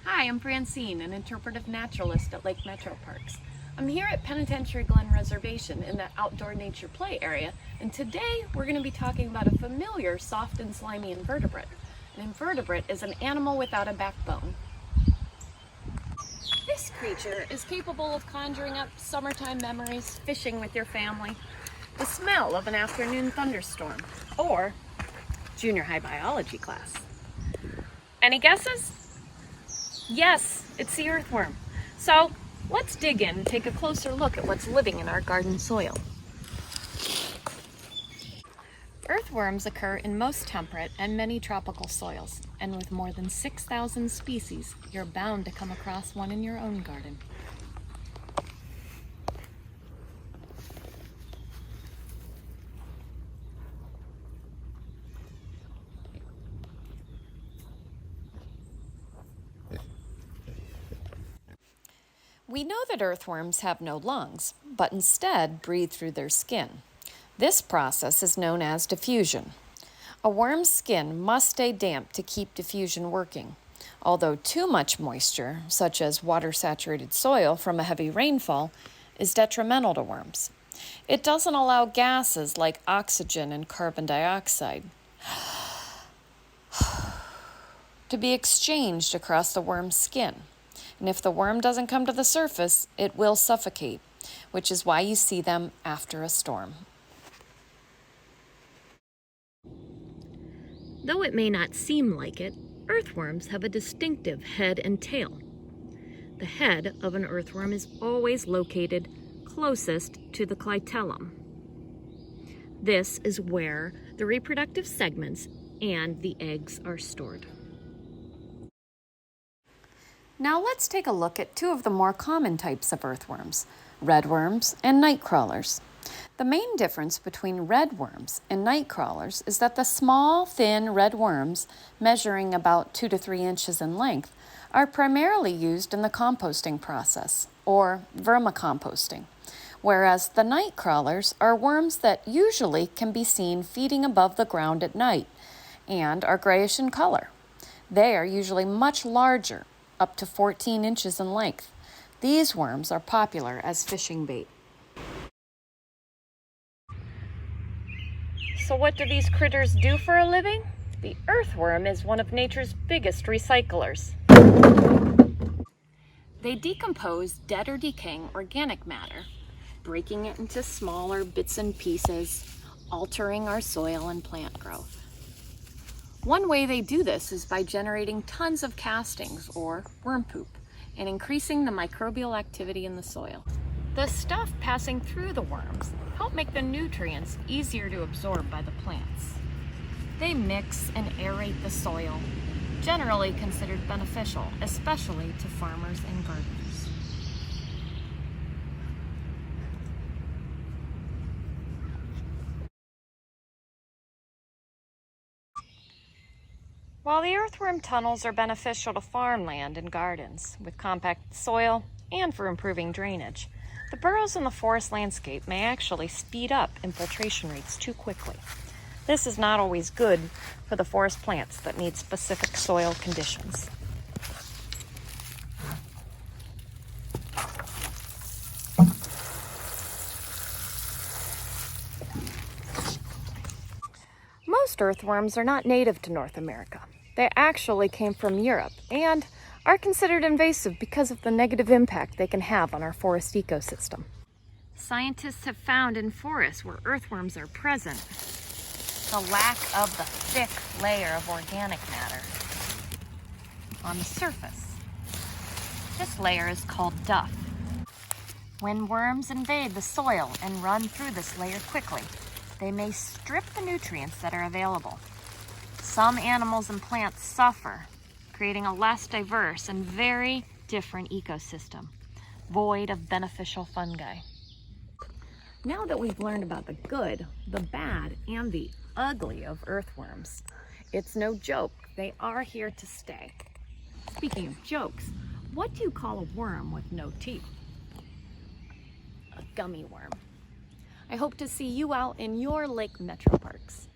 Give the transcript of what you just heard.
Hi, I'm Francine, an interpretive naturalist at Lake Metro Parks. I'm here at Penitentiary Glen Reservation in the outdoor nature play area, and today we're going to be talking about a familiar soft and slimy invertebrate. An invertebrate is an animal without a backbone. This creature is capable of conjuring up summertime memories, fishing with your family, the smell of an afternoon thunderstorm, or junior high biology class. Any guesses? Yes, it's the earthworm. So let's dig in and take a closer look at what's living in our garden soil. Earthworms occur in most temperate and many tropical soils, and with more than 6,000 species, you're bound to come across one in your own garden. We know that earthworms have no lungs, but instead breathe through their skin. This process is known as diffusion. A worm's skin must stay damp to keep diffusion working. Although too much moisture, such as water-saturated soil from a heavy rainfall, is detrimental to worms. It doesn't allow gases like oxygen and carbon dioxide to be exchanged across the worm's skin. And if the worm doesn't come to the surface, it will suffocate, which is why you see them after a storm. Though it may not seem like it, earthworms have a distinctive head and tail. The head of an earthworm is always located closest to the clitellum. This is where the reproductive segments and the eggs are stored. Now let's take a look at two of the more common types of earthworms, redworms and nightcrawlers. The main difference between redworms and nightcrawlers is that the small, thin red worms, measuring about 2 to 3 inches in length, are primarily used in the composting process, or vermicomposting, whereas the nightcrawlers are worms that usually can be seen feeding above the ground at night and are grayish in color. They are usually much larger, up to 14 inches in length. These worms are popular as fishing bait. So what do these critters do for a living? The earthworm is one of nature's biggest recyclers. They decompose dead or decaying organic matter, breaking it into smaller bits and pieces, altering our soil and plant growth. One way they do this is by generating tons of castings, or worm poop, and increasing the microbial activity in the soil. The stuff passing through the worms help make the nutrients easier to absorb by the plants. They mix and aerate the soil, generally considered beneficial, especially to farmers and gardeners. While the earthworm tunnels are beneficial to farmland and gardens, with compact soil and for improving drainage, the burrows in the forest landscape may actually speed up infiltration rates too quickly. This is not always good for the forest plants that need specific soil conditions. Most earthworms are not native to North America. They actually came from Europe and are considered invasive because of the negative impact they can have on our forest ecosystem. Scientists have found in forests where earthworms are present the lack of the thick layer of organic matter on the surface. This layer is called duff. When worms invade the soil and run through this layer quickly, they may strip the nutrients that are available. Some animals and plants suffer, creating a less diverse and very different ecosystem, void of beneficial fungi. Now that we've learned about the good, the bad, and the ugly of earthworms, it's no joke, they are here to stay. Speaking of jokes, what do you call a worm with no teeth? A gummy worm. I hope to see you out in your Lake Metro Parks.